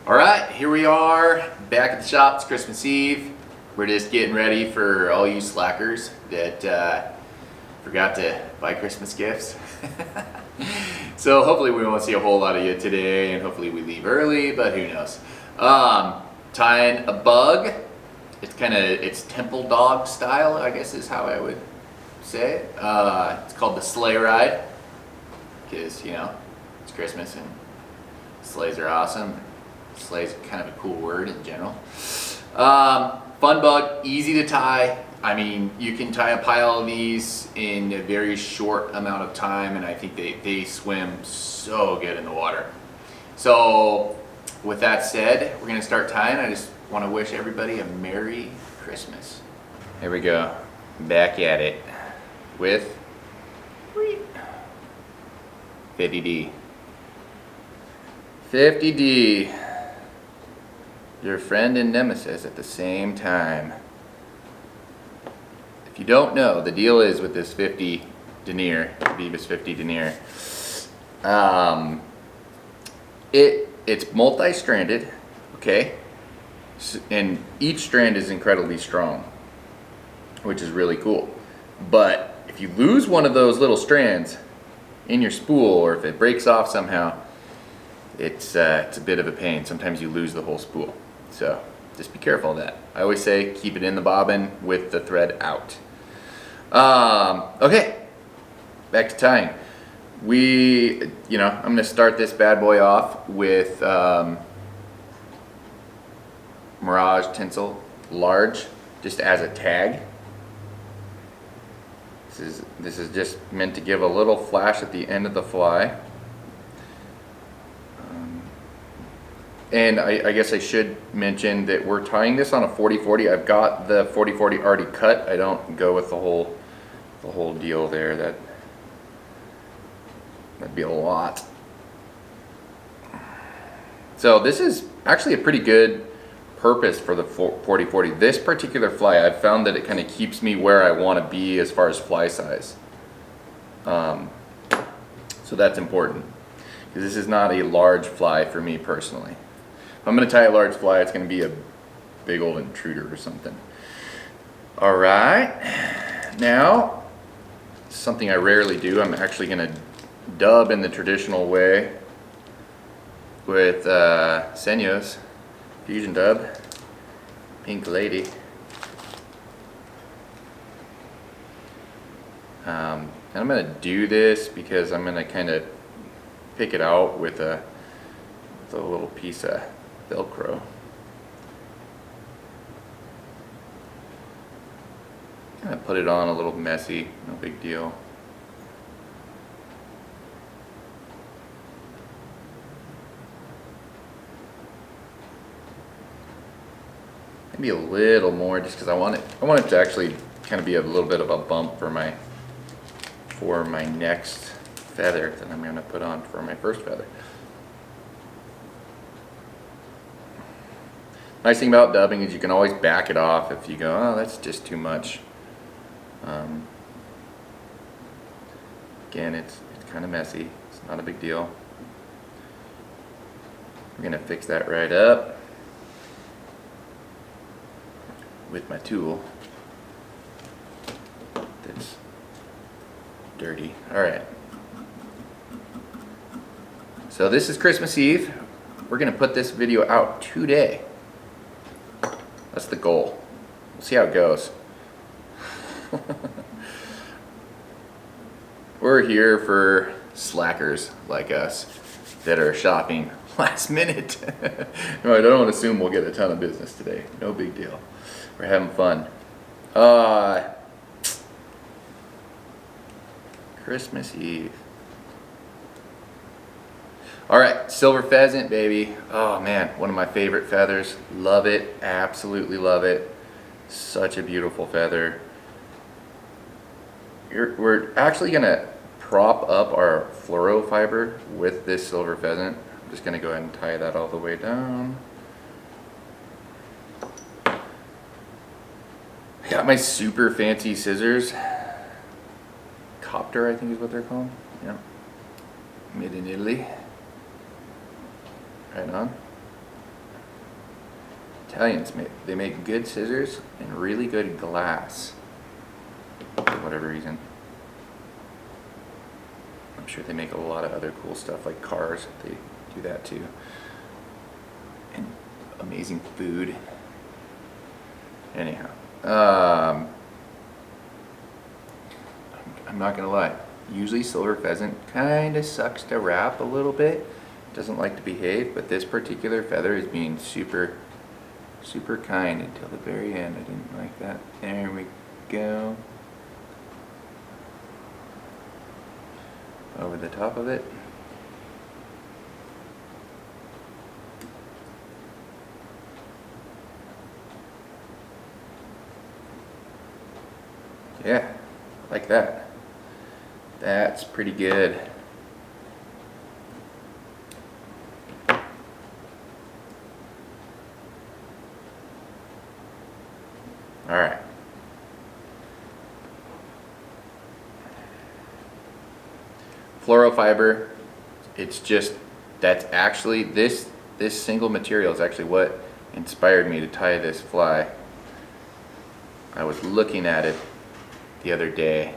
All right, here we are back at the shop. It's Christmas Eve. We're just getting ready for all you slackers that forgot to buy Christmas gifts. So hopefully we won't see a whole lot of you today, and hopefully we leave early, but who knows. Tying a bug. It's temple dog style, I guess is how I would say it. It's called the sleigh ride because, it's Christmas and sleighs are awesome. Sleigh's kind of a cool word in general. Fun bug, easy to tie. I mean, you can tie a pile of these in a very short amount of time, and I think they swim so good in the water. So with that said, we're gonna start tying. I just want to wish everybody a Merry Christmas. Here we go, back at it with 50D. 50D. Your friend and nemesis at the same time. If you don't know, the deal is with this 50 denier, Beavis 50 denier, it's multi-stranded, okay? And each strand is incredibly strong, which is really cool. But if you lose one of those little strands in your spool, or if it breaks off somehow, it's a bit of a pain. Sometimes you lose the whole spool. So just be careful of that. I always say keep it in the bobbin with the thread out. Okay, back to tying. I'm gonna start this bad boy off with Mirage Tinsel Large, just as a tag. This is just meant to give a little flash at the end of the fly. And I guess I should mention that we're tying this on a 40-40. I've got the 40-40 already cut. I don't go with the whole deal there. That'd be a lot. So this is actually a pretty good purpose for the 40-40. This particular fly, I've found that it kind of keeps me where I want to be as far as fly size. So that's important, because this is not a large fly for me personally. If I'm going to tie a large fly, it's going to be a big old intruder or something. All right, now something I rarely do. I'm actually going to dub in the traditional way with Senyo's Fusion Dub, Pink Lady. And I'm going to do this because I'm going to kind of pick it out with a little piece of Velcro. Kind of put it on a little messy, no big deal. Maybe a little more, just because I want it to actually kind of be a little bit of a bump for my next feather that I'm going to put on for my first feather. Nice thing about dubbing is you can always back it off if you go, oh, that's just too much. Again, it's kind of messy. It's not a big deal. We're going to fix that right up with my tool that's dirty. All right. So this is Christmas Eve. We're going to put this video out today. That's the goal. We'll see how it goes. We're here for slackers like us that are shopping last minute. No, I don't assume we'll get a ton of business today. No big deal. We're having fun. Christmas Eve. All right, silver pheasant, baby. Oh man, one of my favorite feathers. Love it, absolutely love it. Such a beautiful feather. We're actually gonna prop up our fluoro fiber with this silver pheasant. I'm just gonna go ahead and tie that all the way down. I got my super fancy scissors. Copter, I think is what they're called. Yeah. Made in Italy. Right on. Italians they make good scissors and really good glass for whatever reason. I'm sure they make a lot of other cool stuff like cars. They do that too. And amazing food. Anyhow, I'm not gonna lie. Usually silver pheasant kind of sucks to wrap a little bit. Doesn't like to behave, but this particular feather is being super kind until the very end. I didn't like that. There we go. Over the top of it. Yeah, like that. That's pretty good. All right. Fluorofiber, it's just, that's actually, this single material is actually what inspired me to tie this fly. I was looking at it the other day.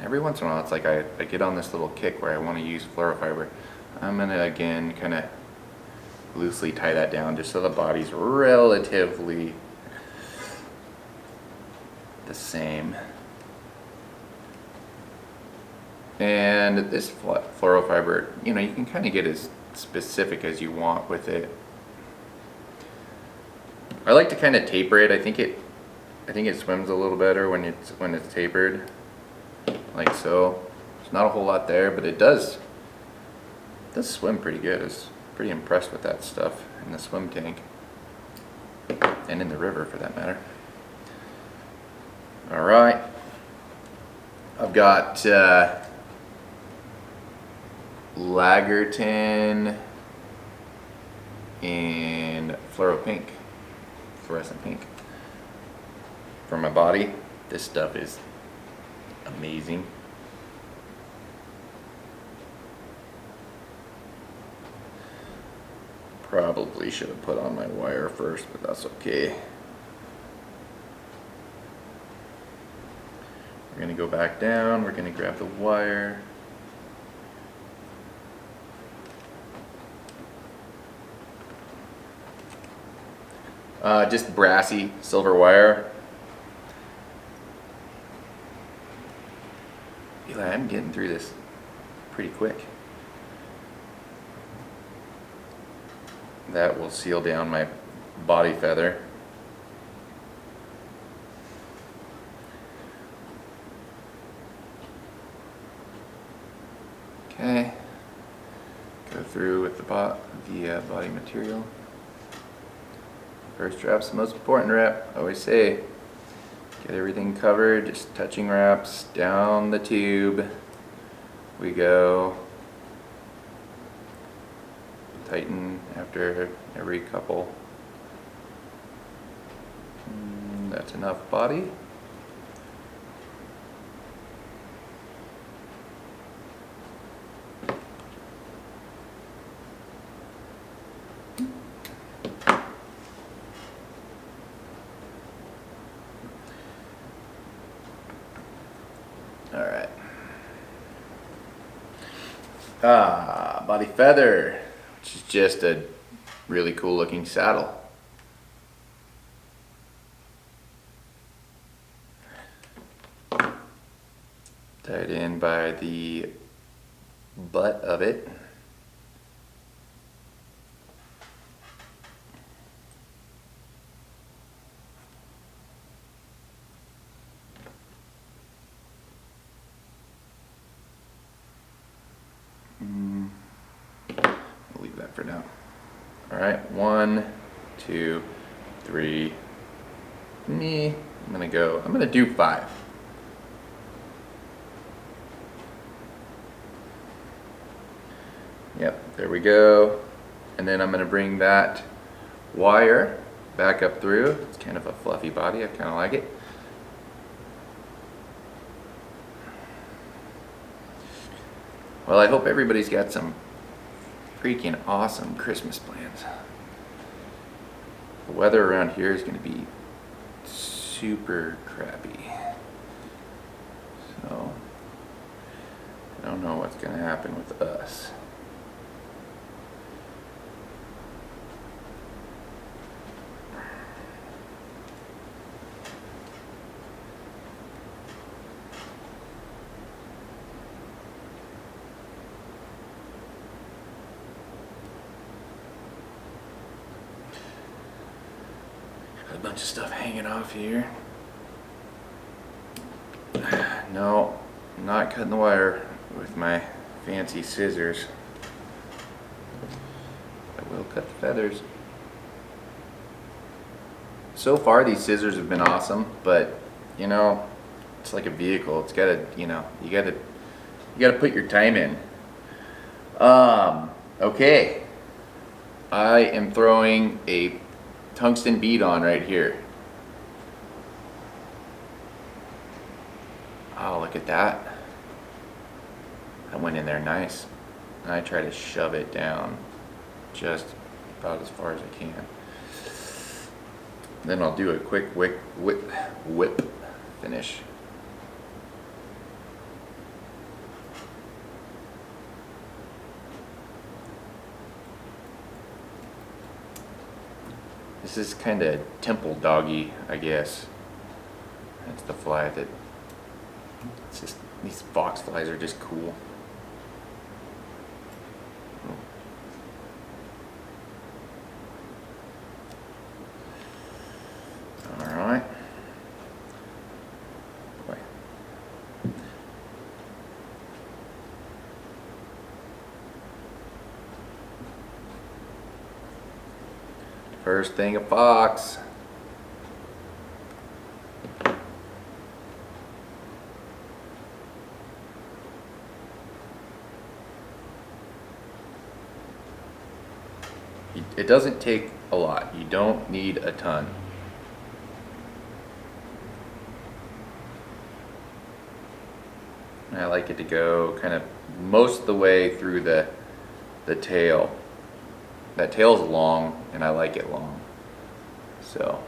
Every once in a while it's like I get on this little kick where I want to use fluorofiber. I'm gonna again kind of loosely tie that down just so the body's relatively the same. And this fluorofiber, you know, you can kind of get as specific as you want with it. I like to kind of taper it. I think it swims a little better when it's tapered, like so. There's not a whole lot there, but it does swim pretty good. I was pretty impressed with that stuff in the swim tank and in the river for that matter. All right, I've got Lagerton and fluorescent pink for my body. This stuff is amazing. Probably should have put on my wire first, but that's okay. We're gonna go back down, we're gonna grab the wire. Just brassy silver wire. Eli, I'm getting through this pretty quick. That will seal down my body feather. Okay, go through with the body material. First wrap's the most important wrap. I always say, get everything covered, just touching wraps down the tube. We go. Tighten after every couple. That's enough body. All right. Body feather, which is just a really cool looking saddle. Tied in by the butt of it. We'll leave that for now. All right, 1, 2, 3. I'm gonna do 5. Yep, there we go. And then I'm gonna bring that wire back up through. It's kind of a fluffy body, I kind of like it. Well, I hope everybody's got some freaking awesome Christmas plans. The weather around here is going to be super crappy. So I don't know what's going to happen with us. A bunch of stuff hanging off here. No, I'm not cutting the wire with my fancy scissors. I will cut the feathers. So far these scissors have been awesome, but you know, it's like a vehicle. It's gotta, you know, you gotta put your time in. Okay. I am throwing a tungsten bead on right here. Oh, look at that. That went in there nice. And I try to shove it down just about as far as I can. Then I'll do a quick whip finish. This is kind of temple doggy, I guess. That's the fly that, it's just, these fox flies are just cool. Alright. First thing a fox. It doesn't take a lot. You don't need a ton. I like it to go kind of most of the way through the tail. That tail's long and I like it long. So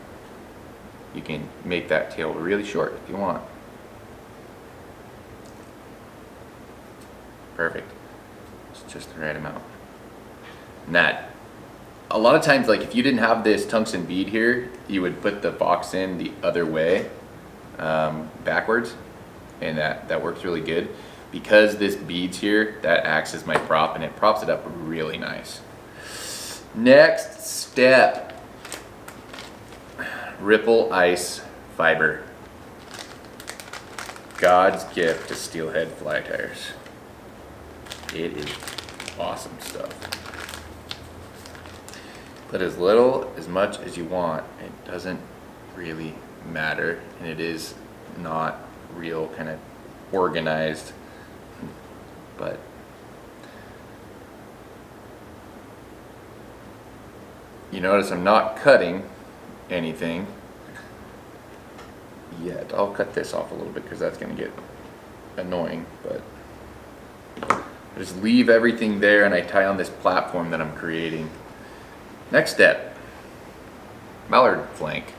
you can make that tail really short if you want. Perfect. It's just the right amount. And that, a lot of times, like if you didn't have this tungsten bead here, you would put the fox in the other way, backwards, and that works really good. Because this bead's here, that acts as my prop and it props it up really nice. Next step, ripple ice fiber. God's gift to Steelhead fly tires. It is awesome stuff. Put as little, as much as you want. It doesn't really matter, and it is not real kind of organized, but you notice I'm not cutting anything yet. I'll cut this off a little bit because that's going to get annoying, but I just leave everything there and I tie on this platform that I'm creating. Next step, mallard flank.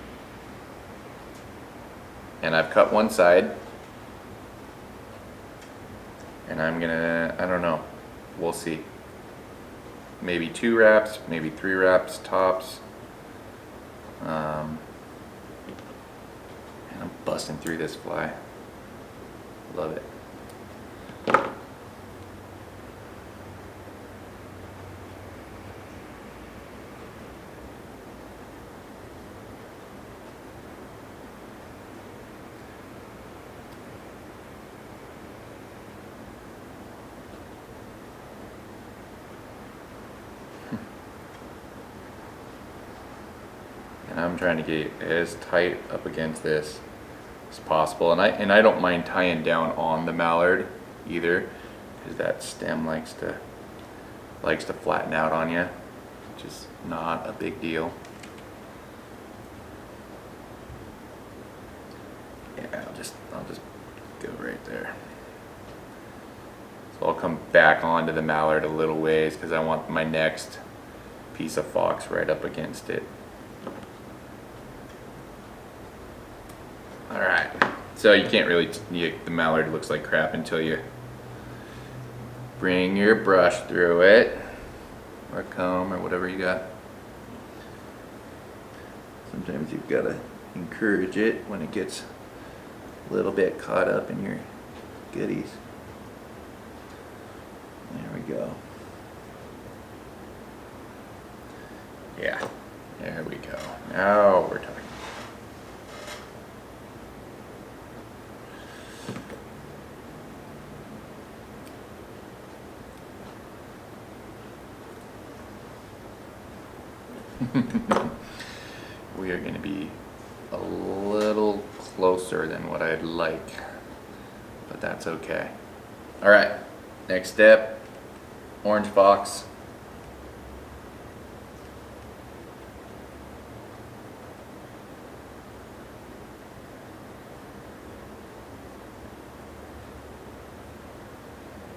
And I've cut one side and I'm gonna, I don't know, we'll see. Maybe 2 wraps, maybe 3 wraps tops. And I'm busting through this fly. Love it. And I'm trying to get as tight up against this as possible, and I don't mind tying down on the mallard either, because that stem likes to flatten out on you, which is not a big deal. Yeah, I'll just go right there. So I'll come back onto the mallard a little ways because I want my next piece of fox right up against it. So you can't really, the mallard looks like crap until you bring your brush through it, or a comb, or whatever you got. Sometimes you've got to encourage it when it gets a little bit caught up in your goodies. There we go. Yeah, there we go. Now we're talking. We are going to be a little closer than what I'd like, but that's okay. All right, next step, orange fox.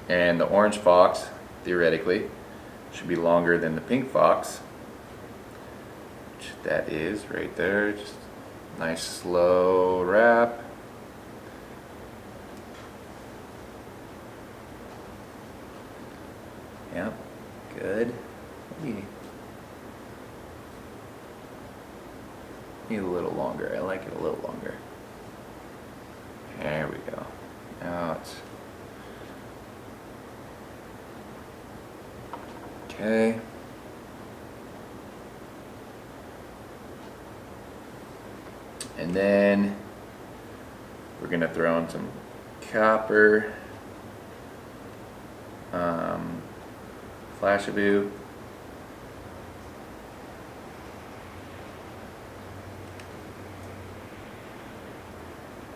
And the orange fox, theoretically, should be longer than the pink fox. Which that is right there. Just nice slow wrap. Yep, good. Need a little longer. I like it a little longer. There we go. Now it's okay. And then we're gonna throw in some copper, flashaboo,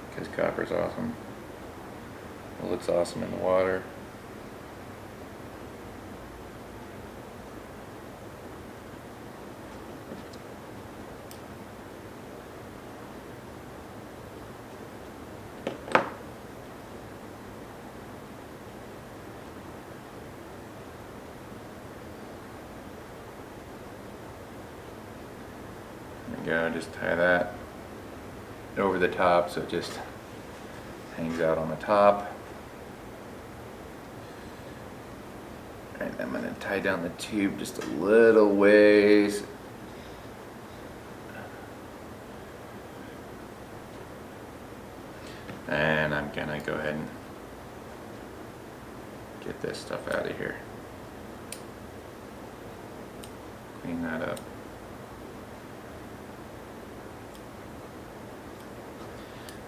because copper's awesome. It looks awesome in the water. Go, just tie that over the top so it just hangs out on the top. Alright, I'm going to tie down the tube just a little ways. And I'm going to go ahead and get this stuff out of here. Clean that up.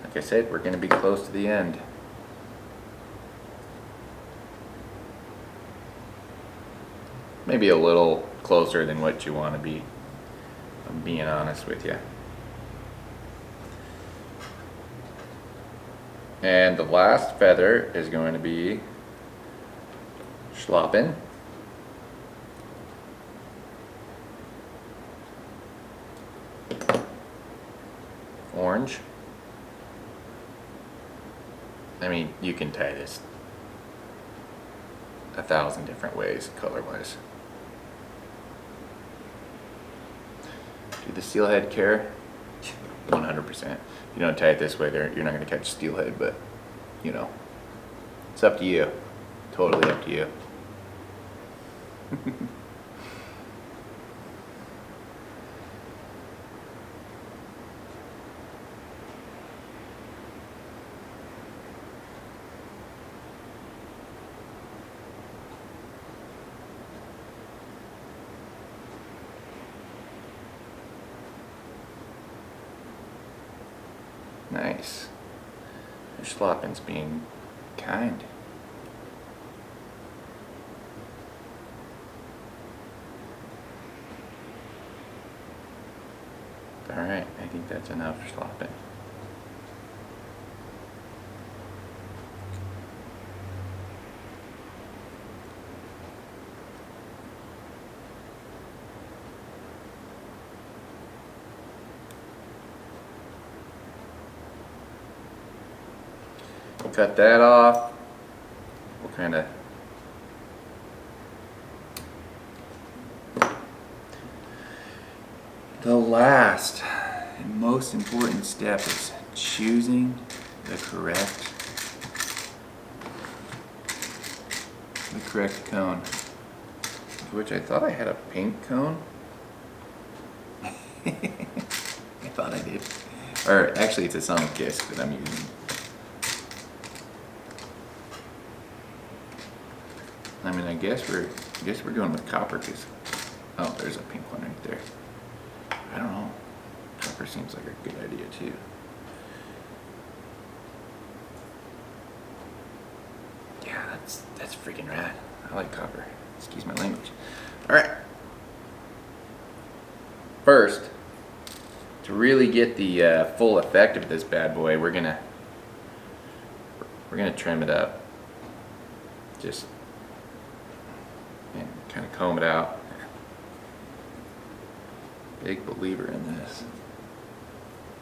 Like I said, we're going to be close to the end. Maybe a little closer than what you want to be, I'm being honest with you. And the last feather is going to be schlappen. Orange. I mean, you can tie this 1,000 different ways, color-wise. Do the steelhead care? 100%. If you don't tie it this way, you're not going to catch steelhead, but, you know, it's up to you. Totally up to you. Nice. The schlappin's being kind. Alright, I think that's enough schlappin. Cut that off. We'll kind of the last and most important step is choosing the correct cone. Which I thought I had a pink cone. I thought I did. Or actually it's a sonic disc that I'm using. I mean, I guess we're going with copper because, oh, there's a pink one right there. I don't know. Copper seems like a good idea too. Yeah, that's freaking rad. I like copper. Excuse my language. All right. First, to really get the full effect of this bad boy, we're gonna trim it up. Just and kind of comb it out. Big believer in this.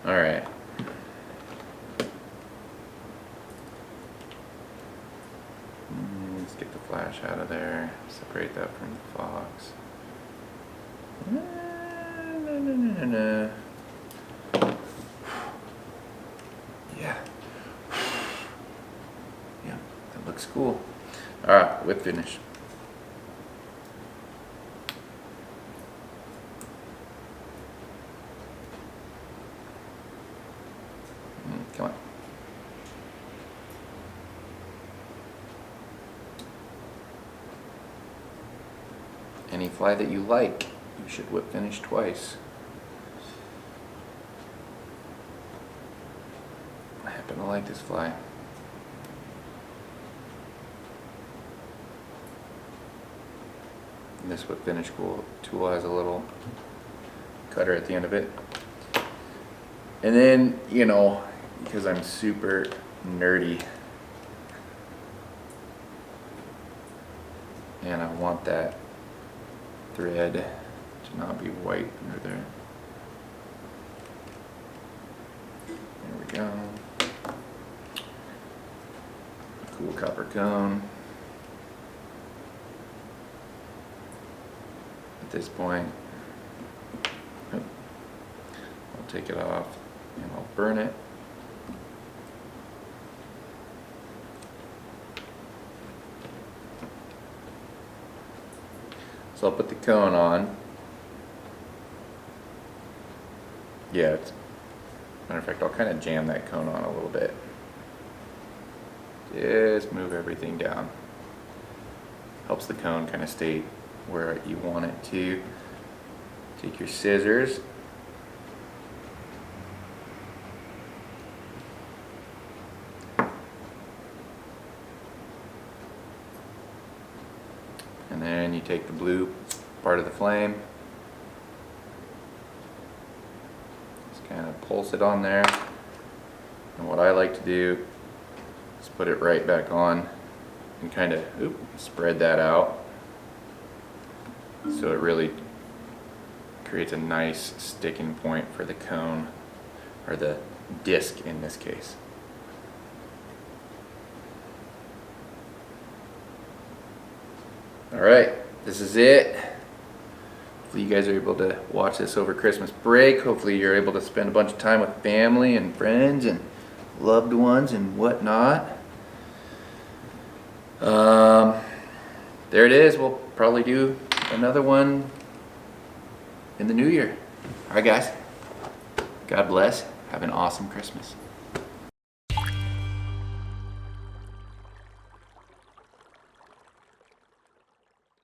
All right. Let's get the flash out of there. Separate that from the fox. No. Yeah. Yeah, that looks cool. All right, whip finish. Come on. Any fly that you like, you should whip finish twice. I happen to like this fly. And this whip finish tool has a little cutter at the end of it. And then, you know, because I'm super nerdy and I want that thread to not be white under there. There we go. Cool copper cone. At this point, I'll take it off and I'll burn it. So I'll put the cone on. Yeah, matter of fact, I'll kind of jam that cone on a little bit. Just move everything down. Helps the cone kind of stay where you want it to. Take your scissors. And then you take the blue part of the flame, just kind of pulse it on there. And what I like to do is put it right back on and kind of spread that out so it really creates a nice sticking point for the cone, or the disc in this case. Alright, this is it. Hopefully you guys are able to watch this over Christmas break. Hopefully you're able to spend a bunch of time with family and friends and loved ones and whatnot. There it is. We'll probably do another one in the new year. Alright guys, God bless. Have an awesome Christmas.